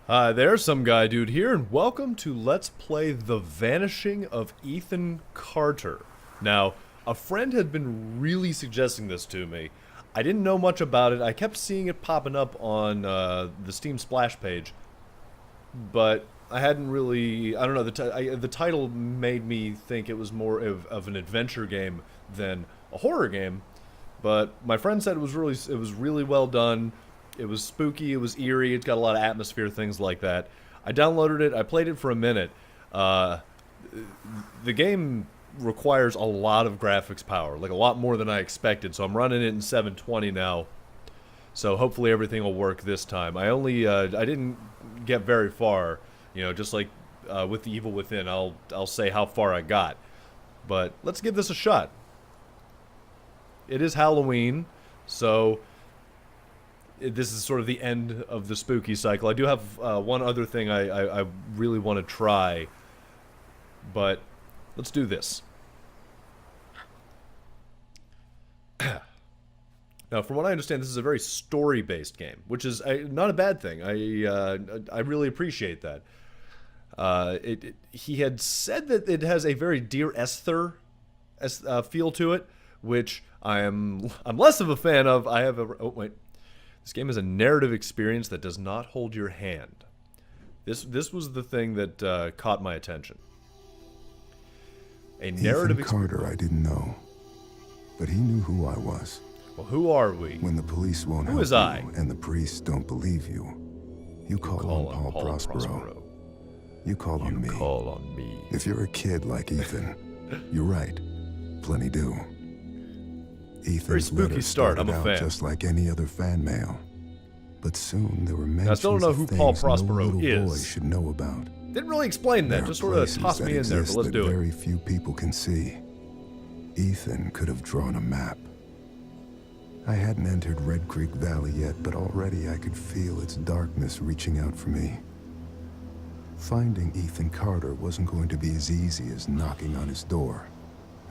Hi there, SomeGuyDude here, and welcome to Let's Play The Vanishing of Ethan Carter. Now, a friend had been really suggesting this to me. I didn't know much about it. I kept seeing it popping up on the Steam splash page, but I hadn't really... I don't know, the title made me think it was more of an adventure game than a horror game, but my friend said it was really well done. It was spooky, it was eerie, it's got a lot of atmosphere, things like that. I downloaded it, I played it for a minute. The game requires a lot of graphics power, like a lot more than I expected, so I'm running it in 720 now. So hopefully everything will work this time. I didn't get very far, you know, just like with The Evil Within, I'll say how far I got. But let's give this a shot. It is Halloween, so... this is sort of the end of the spooky cycle. I do have one other thing I really want to try, but let's do this. Now, from what I understand, this is a very story-based game, which is not a bad thing. I really appreciate that. He had said that it has a very Dear Esther feel to it, which I'm less of a fan of. Oh wait. This game is a narrative experience that does not hold your hand. This was the thing that caught my attention. A narrative Ethan Carter, I didn't know, but he knew who I was. Well, who are we? When the police won't help you and the priests don't believe you, you call on Paul Prospero. You call on me. Call on me. If you're a kid like Ethan, you're right. Plenty do. Ethan's spooky start. I'm a fan. Just like any other fan mail, but soon there were mentions I still don't know who Paul Prospero no is. Boy should know about. Didn't really explain that. Just sort of tossed me in there. But let's do it. Very few people can see. Ethan could have drawn a map. I hadn't entered Red Creek Valley yet, but already I could feel its darkness reaching out for me. Finding Ethan Carter wasn't going to be as easy as knocking on his door.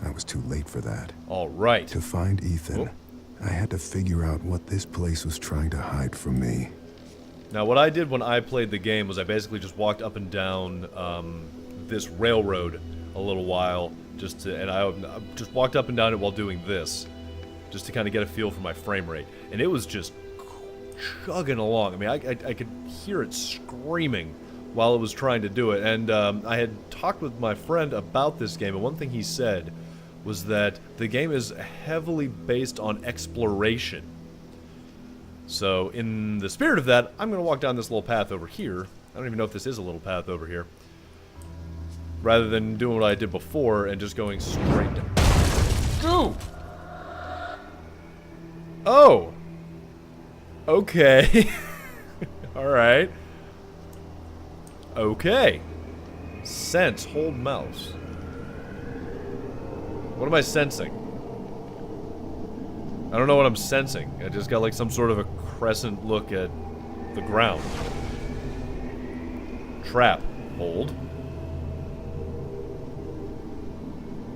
I was too late for that. All right. To find Ethan, I had to figure out what this place was trying to hide from me. Now, what I did when I played the game was I basically just walked up and down this railroad a little while, and I just walked up and down it while doing this, just to kind of get a feel for my frame rate. And it was just chugging along. I mean, I could hear it screaming while it was trying to do it. And I had talked with my friend about this game, and one thing he said was that the game is heavily based on exploration. So, in the spirit of that, I'm going to walk down this little path over here. I don't even know if this is a little path over here. Rather than doing what I did before and just going straight down. Ooh! Oh! Okay. Alright. Okay. Sense, hold mouse. What am I sensing? I don't know what I'm sensing. I just got like some sort of a crescent look at the ground. Trap. Hold.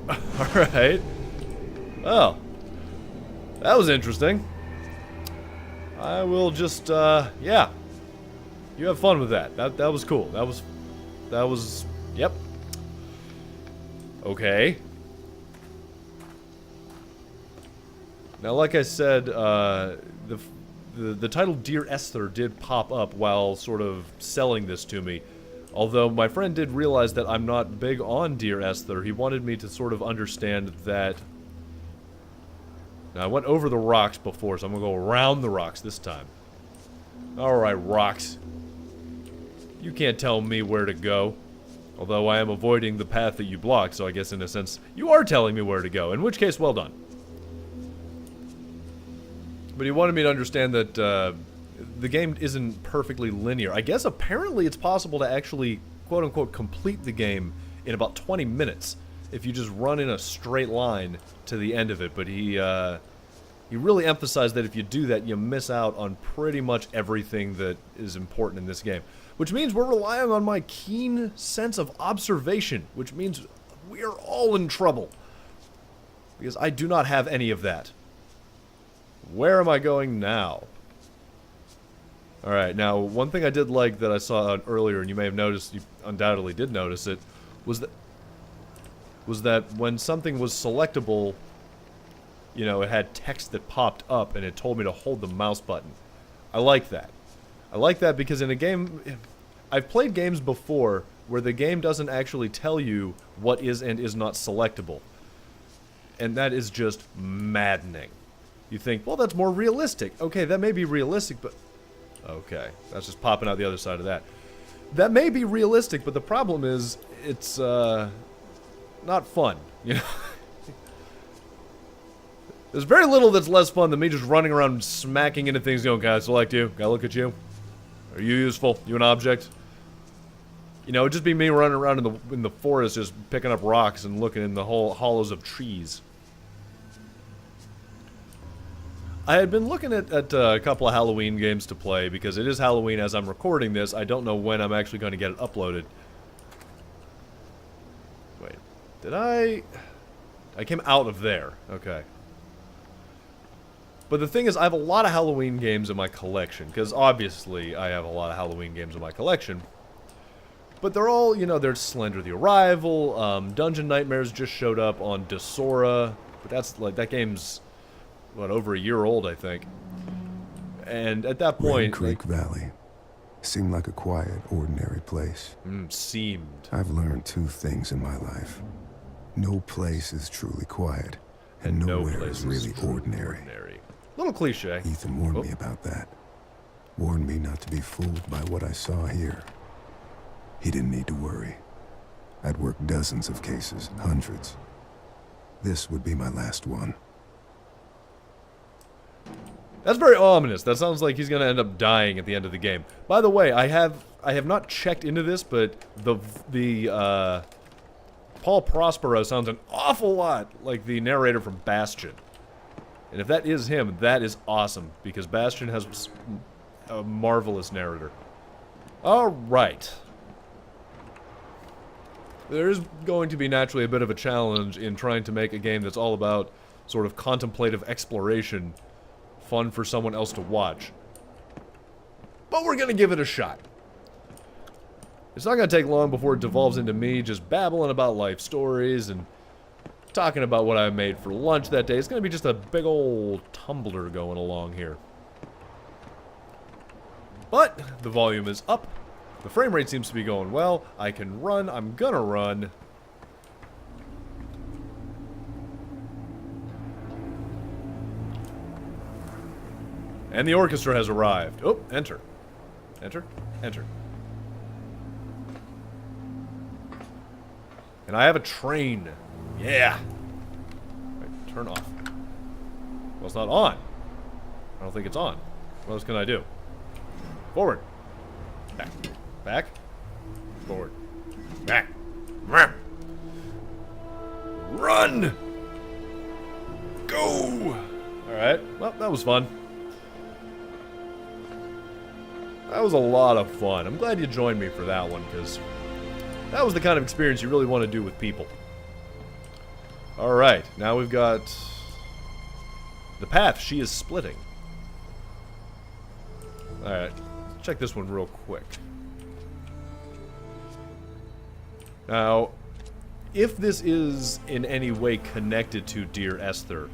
Alright. Well. That was interesting. I will just, yeah. You have fun with that. That was cool. That was, yep. Okay. Now, like I said, the title Dear Esther did pop up while sort of selling this to me. Although my friend did realize that I'm not big on Dear Esther, he wanted me to sort of understand that... Now, I went over the rocks before, so I'm gonna go around the rocks this time. Alright, rocks. You can't tell me where to go. Although I am avoiding the path that you blocked, so I guess in a sense, you are telling me where to go. In which case, well done. But he wanted me to understand that the game isn't perfectly linear. I guess apparently it's possible to actually, quote-unquote, complete the game in about 20 minutes if you just run in a straight line to the end of it. But he really emphasized that if you do that, you miss out on pretty much everything that is important in this game. Which means we're relying on my keen sense of observation, which means we are all in trouble. Because I do not have any of that. Where am I going now? Alright, now, one thing I did like that I saw earlier, and you may have noticed, you undoubtedly did notice it, was that when something was selectable, you know, it had text that popped up, and it told me to hold the mouse button. I like that. I like that because in a game... I've played games before where the game doesn't actually tell you what is and is not selectable. And that is just maddening. You think, well, that's more realistic. Okay, that may be realistic, but... Okay, that's just popping out the other side of that. That may be realistic, but the problem is, it's, not fun, you know? There's very little that's less fun than me just running around smacking into things going, can I select you? Can I look at you? Are you useful? You an object? You know, it'd just be me running around in the forest just picking up rocks and looking in the whole hollows of trees. I had been looking at a couple of Halloween games to play, because it is Halloween as I'm recording this. I don't know when I'm actually going to get it uploaded. Wait, did I came out of there. Okay. But the thing is, I have a lot of Halloween games in my collection, because obviously I have a lot of Halloween games in my collection. But they're all, you know, there's Slender the Arrival, Dungeon Nightmares just showed up on Desora, but that's, like, that game's... what, over a year old, I think. And at that point... Red Creek Valley seemed like a quiet, ordinary place. Seemed. I've learned two things in my life. No place is truly quiet, and nowhere is really ordinary. Little cliche. Ethan warned me about that. Warned me not to be fooled by what I saw here. He didn't need to worry. I'd worked dozens of cases, hundreds. This would be my last one. That's very ominous. That sounds like he's gonna end up dying at the end of the game. By the way, I have not checked into this, but the Paul Prospero sounds an awful lot like the narrator from Bastion. And if that is him, that is awesome, because Bastion has a marvelous narrator. Alright. There is going to be naturally a bit of a challenge in trying to make a game that's all about sort of contemplative exploration fun for someone else to watch. But we're gonna give it a shot. It's not gonna take long before it devolves into me just babbling about life stories and talking about what I made for lunch that day. It's gonna be just a big old tumbler going along here. But the volume is up. The frame rate seems to be going well. I can run. I'm gonna run. And the orchestra has arrived. Oh, enter. Enter. Enter. And I have a train. Yeah. Right, turn off. Well, it's not on. I don't think it's on. What else can I do? Forward. Back. Back. Forward. Back. Run! Go! Alright. Well, that was fun. That was a lot of fun. I'm glad you joined me for that one, because that was the kind of experience you really want to do with people. Alright, now we've got the path she is splitting. Alright, let's check this one real quick. Now, if this is in any way connected to Dear Esther,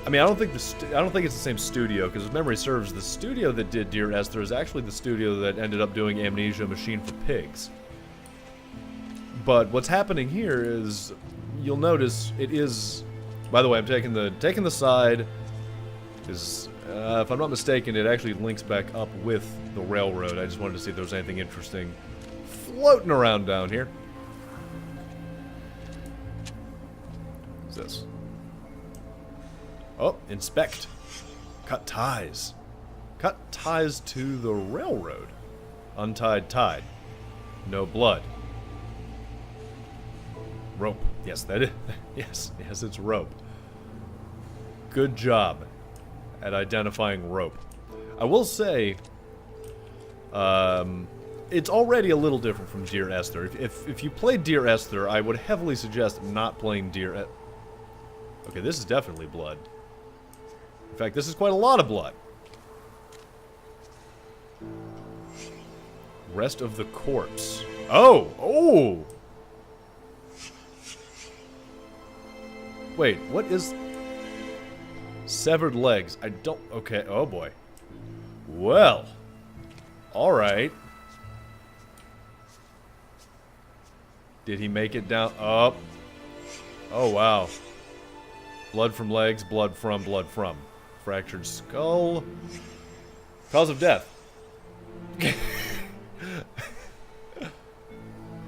I mean, I don't think it's the same studio, because if memory serves, the studio that did Dear Esther is actually the studio that ended up doing Amnesia: Machine for Pigs. But what's happening here is, you'll notice it is. By the way, I'm taking the side. Is if I'm not mistaken, it actually links back up with the railroad. I just wanted to see if there was anything interesting floating around down here. What's this? Oh, inspect. Cut ties. Cut ties to the railroad. Untied tide. No blood. Rope. Yes, that is. Yes, it's rope. Good job at identifying rope. I will say, it's already a little different from Dear Esther. If you played Dear Esther, I would heavily suggest not playing Dear Esther. Okay, this is definitely blood. In fact, this is quite a lot of blood. Rest of the corpse. Oh! Oh! Wait, what is... Severed legs. I don't... Okay, oh boy. Well. Alright. Did he make it down? Up. Oh, wow. Blood from legs, blood from, blood from. Fractured skull. Cause of death.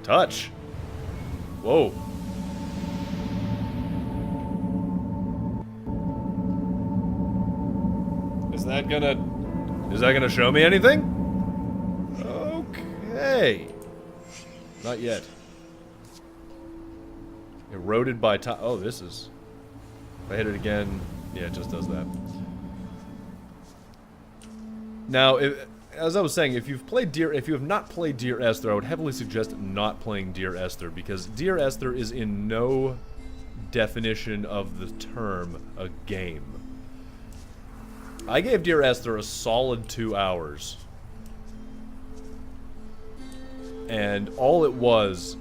Touch. Whoa. Is that gonna show me anything? Okay. Not yet. Eroded by time. Oh, this is... If I hit it again, yeah, it just does that. Now, as I was saying, if you have not played Dear Esther, I would heavily suggest not playing Dear Esther, because Dear Esther is in no definition of the term a game. I gave Dear Esther a solid 2 hours. And all it was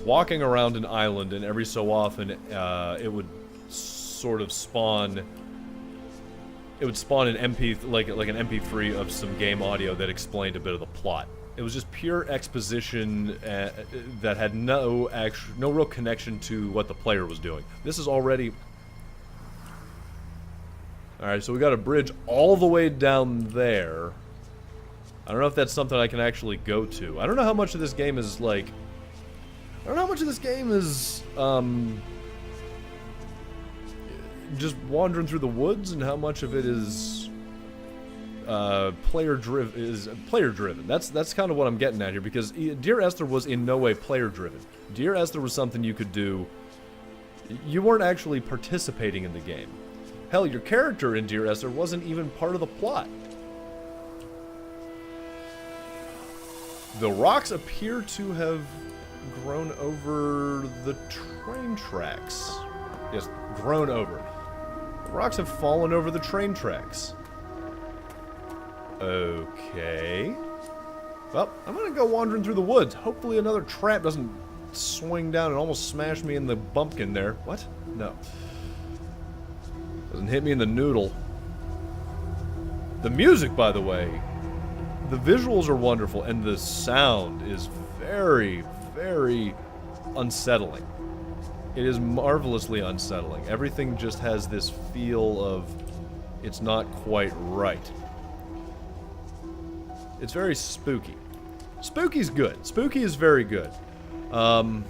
walking around an island, and every so often it would sort of spawn... It would spawn an like an MP3 of some game audio that explained a bit of the plot. It was just pure exposition that had no real connection to what the player was doing. This is already... Alright, so we got a bridge all the way down there. I don't know if that's something I can actually go to. I don't know how much of this game is, like... I don't know how much of this game is, just wandering through the woods, and how much of it is, player-driven. That's kind of what I'm getting at here, because Dear Esther was in no way player-driven. Dear Esther was something you could do... You weren't actually participating in the game. Hell, your character in Dear Esther wasn't even part of the plot. The rocks appear to have grown over the train tracks. Yes, grown over. The rocks have fallen over the train tracks. Okay. Well, I'm gonna go wandering through the woods. Hopefully another trap doesn't swing down and almost smash me in the bumpkin there. What? No. Doesn't hit me in the noodle. The music, by the way, the visuals are wonderful, and the sound is very, very unsettling. It is marvelously unsettling. Everything just has this feel of it's not quite right. It's very spooky. Spooky's good. Spooky is very good. Because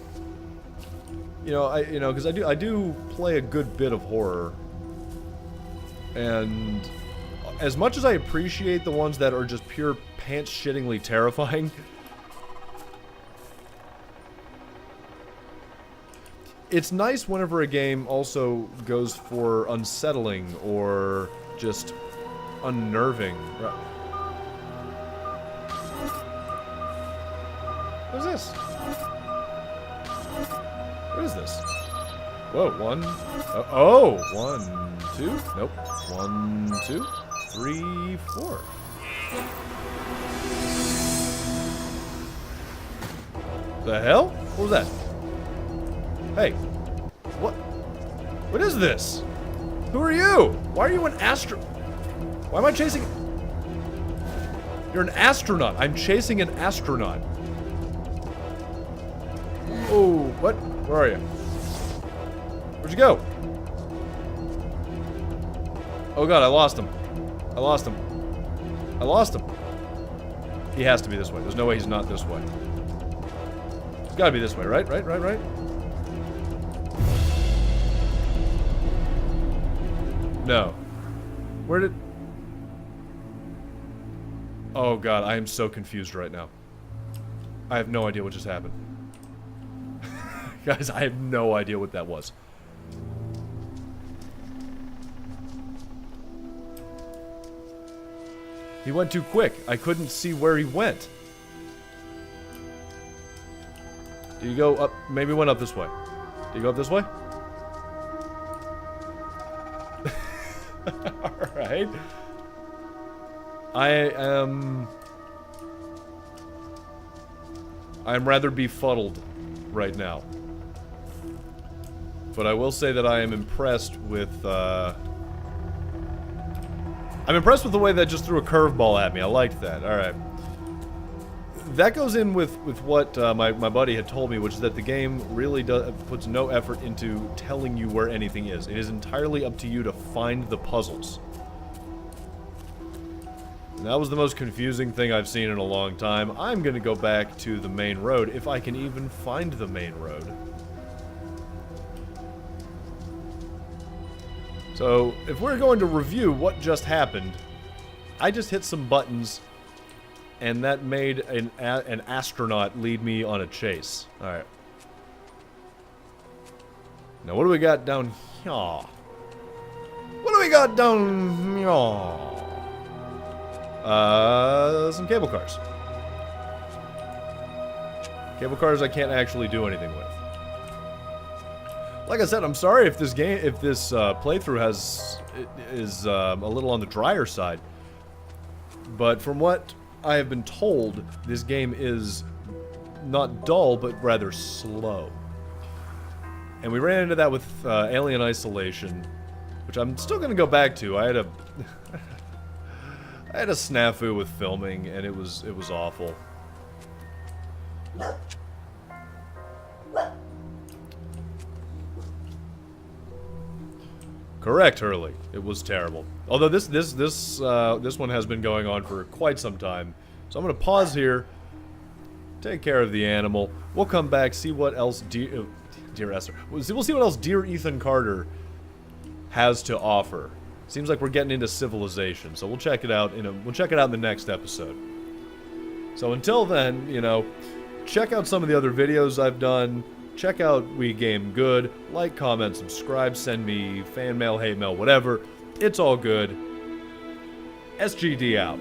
I do play a good bit of horror. And as much as I appreciate the ones that are just pure pants-shittingly terrifying, it's nice whenever a game also goes for unsettling or just unnerving. What is this? What is this? Whoa, one. Oh, 1, 2. Nope. 1, 2, 3, 4. The hell? What was that? Hey. What? What is this? Who are you? Why are you an Why am I chasing... You're an astronaut. I'm chasing an astronaut. Oh, what? Where are you? Where'd you go? Oh god, I lost him. I lost him. I lost him. He has to be this way. There's no way he's not this way. It's gotta be this way, right? Right? No. Where did... Oh god, I am so confused right now. I have no idea what just happened. Guys, I have no idea what that was. He went too quick. I couldn't see where he went. Did you go up? Maybe he went up this way. Did you go up this way? Alright. I am... I'm rather befuddled right now. But I will say that I am impressed with, I'm impressed with the way that just threw a curveball at me. I liked that. Alright. That goes in with what my buddy had told me, which is that the game really puts no effort into telling you where anything is. It is entirely up to you to find the puzzles. And that was the most confusing thing I've seen in a long time. I'm gonna go back to the main road, if I can even find the main road. So, if we're going to review what just happened, I just hit some buttons, and that made an astronaut lead me on a chase. Alright. Now, what do we got down here? What do we got down here? Some cable cars. Cable cars I can't actually do anything with. Like I said, I'm sorry if this playthrough is a little on the drier side. But from what I have been told, this game is not dull, but rather slow. And we ran into that with Alien Isolation, which I'm still gonna go back to. I had a I had a snafu with filming, and it was awful. Correct, Hurley. It was terrible. Although this one has been going on for quite some time, so I'm gonna pause here, take care of the animal. We'll come back, see what else dear Esther. We'll see what else dear Ethan Carter has to offer. Seems like we're getting into civilization, so we'll check it out in the next episode. So until then, you know, check out some of the other videos I've done. Check out We Game Good. Like, comment, subscribe, send me fan mail, hate mail, whatever. It's all good. SGD out.